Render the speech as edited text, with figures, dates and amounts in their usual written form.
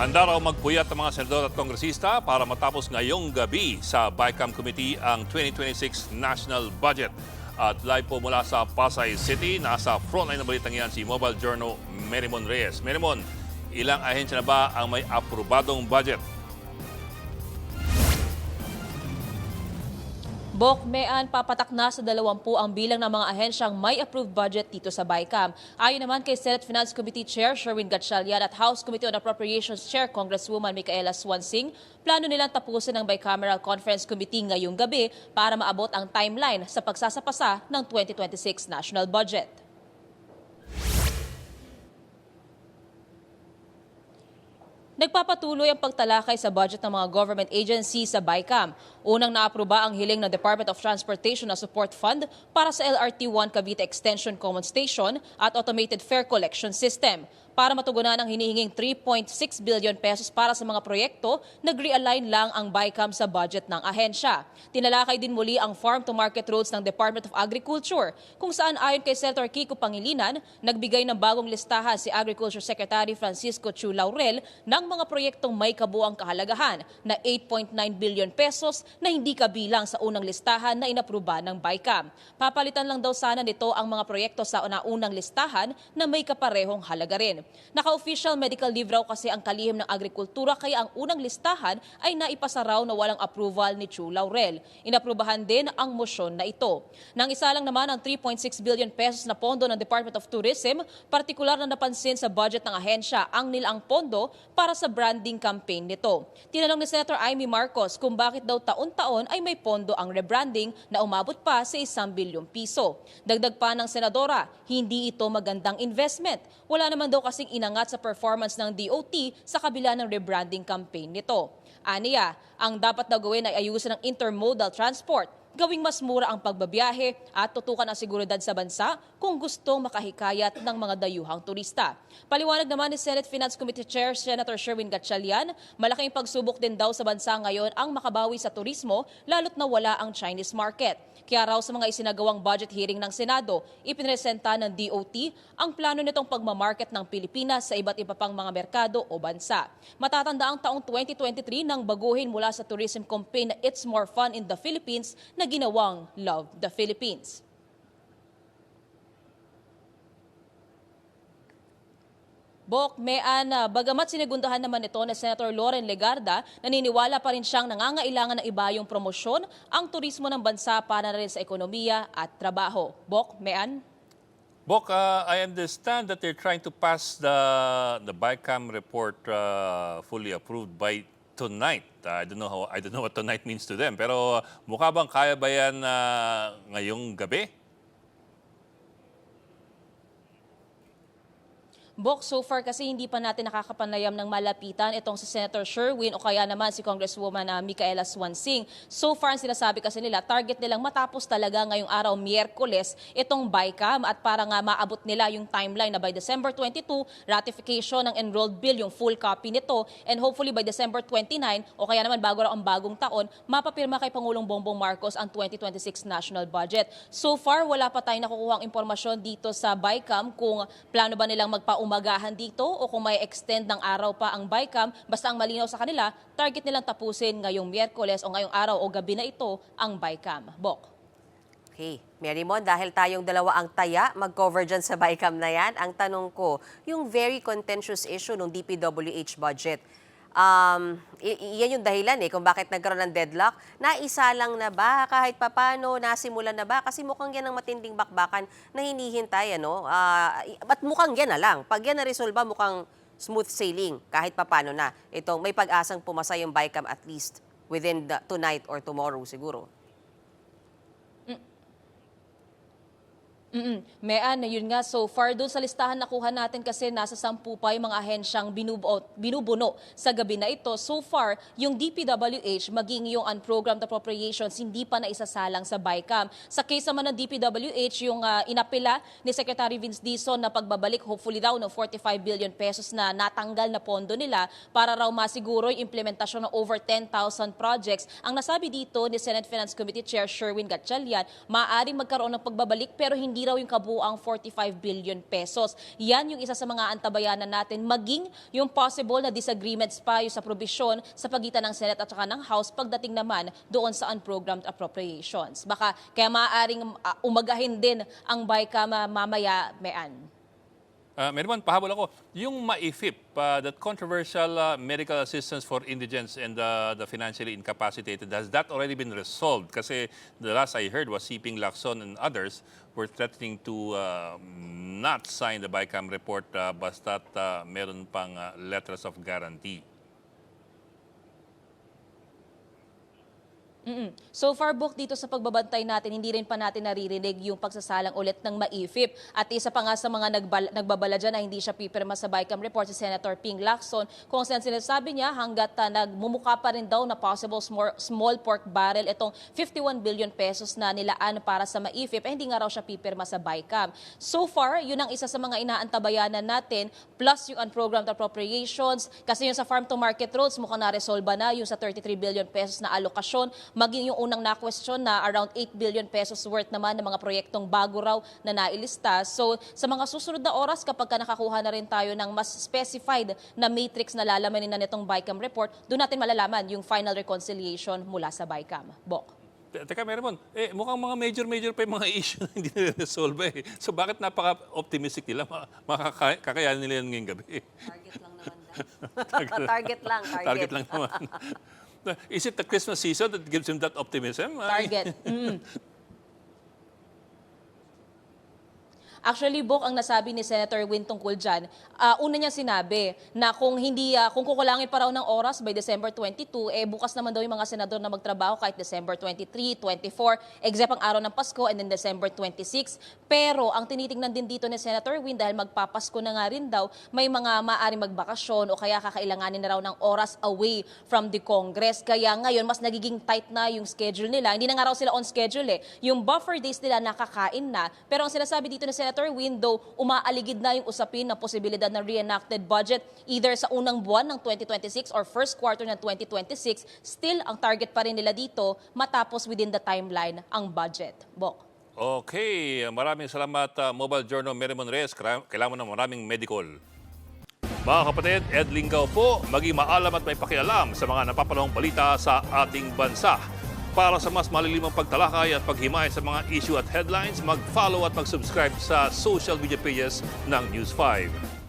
Handa raw magpuyat ang mga senador at kongresista para matapos ngayong gabi sa BICAM Committee ang 2026 National Budget. At live po mula sa Pasay City, nasa frontline ng balitang yan si Mobile Journal Merimon Reyes. Merimon, ilang ahensya na ba ang may aprobadong budget? Bok, Mean, papatak na sa 20 ang bilang ng mga ahensyang may approved budget dito sa BICAM. Ayon naman kay Senate Finance Committee Chair Sherwin Gatchalian at House Committee on Appropriations Chair Congresswoman Micaela Swansing, plano nilang tapusin ang Bicameral Conference Committee ngayong gabi para maabot ang timeline sa pagsasapasa ng 2026 national budget. Nagpapatuloy ang pagtalakay sa budget ng mga government agency sa BICAM. Unang naapruba ang hiling ng Department of Transportation na support fund para sa LRT-1 Cavite Extension Common Station at Automated Fare Collection System. Para matugunan ang hinihinging 3.6 billion pesos para sa mga proyekto, nag-realign lang ang BICAM sa budget ng ahensya. Tinalakay din muli ang farm-to-market roads ng Department of Agriculture, kung saan ayon kay Senator Kiko Pangilinan, nagbigay ng bagong listahan si Agriculture Secretary Francisco Chu Laurel ng mga proyektong may kabuang kahalagahan na 8.9 billion pesos na hindi kabilang sa unang listahan na inapruba ng BICAM. Papalitan lang daw sana nito ang mga proyekto sa naunang listahan na may kaparehong halaga rin. Naka-official medical leave raw kasi ang kalihim ng agrikultura kaya ang unang listahan ay naipasa raw na walang approval ni Chu Laurel. Inaprubahan din ang motion na ito. Nang isa lang naman ang 3.6 billion pesos na pondo ng Department of Tourism, partikular na napansin sa budget ng ahensya ang nilaang pondo para sa branding campaign nito. Tinanong ni Senator Amy Marcos kung bakit daw taon-taon ay may pondo ang rebranding na umabot pa sa 1 bilyong piso. Dagdag pa ng senadora, hindi ito magandang investment. Wala naman daw kasing inangat sa performance ng DOT sa kabila ng rebranding campaign nito. Aniya, ang dapat daw gawin ay ayusin ang intermodal transport, gawing mas mura ang pagbabiyahe at tutukan ang seguridad sa bansa kung gustong makahikayat ng mga dayuhang turista. Paliwanag naman ni Senate Finance Committee Chair Senator Sherwin Gatchalian, malaking pagsubok din daw sa bansa ngayon ang makabawi sa turismo lalo't na wala ang Chinese market. Kaya raw sa mga isinagawang budget hearing ng Senado, ipinresenta ng DOT ang plano nitong pagmamarket ng Pilipinas sa iba't iba pang mga merkado o bansa. Matatanda ang taong 2023 nang baguhin mula sa tourism campaign na It's More Fun in the Philippines na ginawang Love the Philippines. Bok, Mean, bagamat sinigundahan naman ito ni Senator Loren Legarda, naniniwala pa rin siyang nangangailangan ng iba yung promosyon ang turismo ng bansa para rin sa ekonomiya at trabaho. Bok, Mean? Bok, I understand that they're trying to pass the BICAM report fully approved by tonight. I don't know what tonight means to them. Pero mukha bang kaya ba yan ngayong gabi? Bok, so far kasi hindi pa natin nakakapanayam ng malapitan itong si Senator Sherwin o kaya naman si Congresswoman Micaela Swansing. So far, ang sinasabi kasi nila, target nilang matapos talaga ngayong araw, Miyerkules, itong BICAM at para nga maabot nila yung timeline na by December 22, ratification ng enrolled bill, yung full copy nito, and hopefully by December 29 o kaya naman bago raw ang bagong taon, mapapirma kay Pangulong Bongbong Marcos ang 2026 national budget. So far, wala pa tayong nakukuhang impormasyon dito sa BICAM kung plano ba nilang umagahan dito o kung may extend ng araw pa ang BICAM. Basta ang malinaw sa kanila, target nilang tapusin ngayong Miyerkules o ngayong araw o gabi na ito ang BICAM. Bok. Okay, Merimon, dahil tayong dalawa ang taya, mag-cover dyan sa BICAM na yan. Ang tanong ko, yung very contentious issue ng DPWH budget, yan yung dahilan kung bakit nagkaroon ng deadlock. Naisa lang na ba? Kahit papano, nasimulan na ba? Kasi mukhang yan ang matinding bakbakan na hinihintay. At mukhang yan na lang. Pag yan na-resolba, mukhang smooth sailing. Kahit papano na. Itong may pag-asang pumasa yung BICAM at least within tonight or tomorrow siguro. Mean, yun nga, so far doon sa listahan nakuha natin kasi nasa 10 pa yung mga ahensyang binubuno sa gabi na ito. So far, yung DPWH, maging yung unprogrammed appropriations, hindi pa naisasalang sa BICAM. Sa case naman ng DPWH, yung inapila ni Secretary Vince Dizon na pagbabalik, hopefully daw, ng 45 billion pesos na natanggal na pondo nila para raw masiguro yung implementasyon ng over 10,000 projects. Ang nasabi dito ni Senate Finance Committee Chair Sherwin Gatchalian, maaaring magkaroon ng pagbabalik pero hindi hindi raw yung kabuang 45 billion pesos. Yan yung isa sa mga antabayanan natin, maging yung possible na disagreements pa yung sa probisyon sa pagitan ng Senate at saka ng House pagdating naman doon sa unprogrammed appropriations. Baka kaya maaaring umagahin din ang BICAM mamaya, Mean. Meron pahabol ako, yung MAIFIP, that controversial medical assistance for indigents and the financially incapacitated, has that already been resolved? Kasi the last I heard was Siping Lacson and others were threatening to not sign the BICAM report basta't meron pang letters of guarantee. So far, Bok, dito sa pagbabantay natin, hindi rin pa natin naririnig yung pagsasalang ulit ng MAIFIP. At isa pa nga sa mga nagbabala dyan na hindi siya pipirma sa BICAM report, si Senator Ping Lacson, kung saan sinasabi niya hanggat nagmumukha pa rin daw na possible small pork barrel itong 51 billion pesos na nilaan para sa MAIFIP, hindi nga raw siya pipirma sa BICAM. So far, yun ang isa sa mga inaantabayanan natin, plus yung unprogrammed appropriations, kasi yung sa farm to market roads, mukhang na-resolve na yung sa 33 billion pesos na alokasyon, maging yung unang na-question na around 8 billion pesos worth naman ng mga proyektong bago raw na nailista. So sa mga susunod na oras, kapag nakakuha na rin tayo ng mas specified na matrix na lalamanin na nitong BICAM report, doon natin malalaman yung final reconciliation mula sa BICAM. Bok. Teka, Meron, mukhang mga major pa yung mga issue na hindi nire-resolve eh. So bakit napaka-optimistic nila? Kakayanin nila yan ngayong gabi? Target lang naman. Target Lang naman. Is it the Christmas season that gives him that optimism? Target. Actually, Bok, ang nasabi ni Senator Win tungkol dyan, una niya sinabi na kung kukulangin pa raw ng oras by December 22, bukas naman daw yung mga senador na magtrabaho kahit December 23, 24, except ang araw ng Pasko, and then December 26. Pero ang tinitingnan din dito ni Senator Win, dahil magpapasko na nga rin daw, may mga maaaring magbakasyon o kaya kakailanganin na raw ng oras away from the Congress. Kaya ngayon, mas nagiging tight na yung schedule nila. Hindi na nga raw sila on schedule eh. Yung buffer days nila nakakain na. Pero ang sinasabi dito ni Senator Win, though umaaligid na yung usapin ng posibilidad ng reenacted budget either sa unang buwan ng 2026 or first quarter ng 2026, still ang target pa rin nila dito matapos within the timeline ang budget. Bok. Okay, maraming salamat Mobile Journal Merimon Reyes. Kailangan mo ng maraming medical. Mga kapatid, Ed Lingaw po, maging maalam at may pakialam sa mga napapanahong balita sa ating bansa. Para sa mas malilimang pagtalakay at paghimay sa mga issue at headlines, mag-follow at mag-subscribe sa social media pages ng News 5.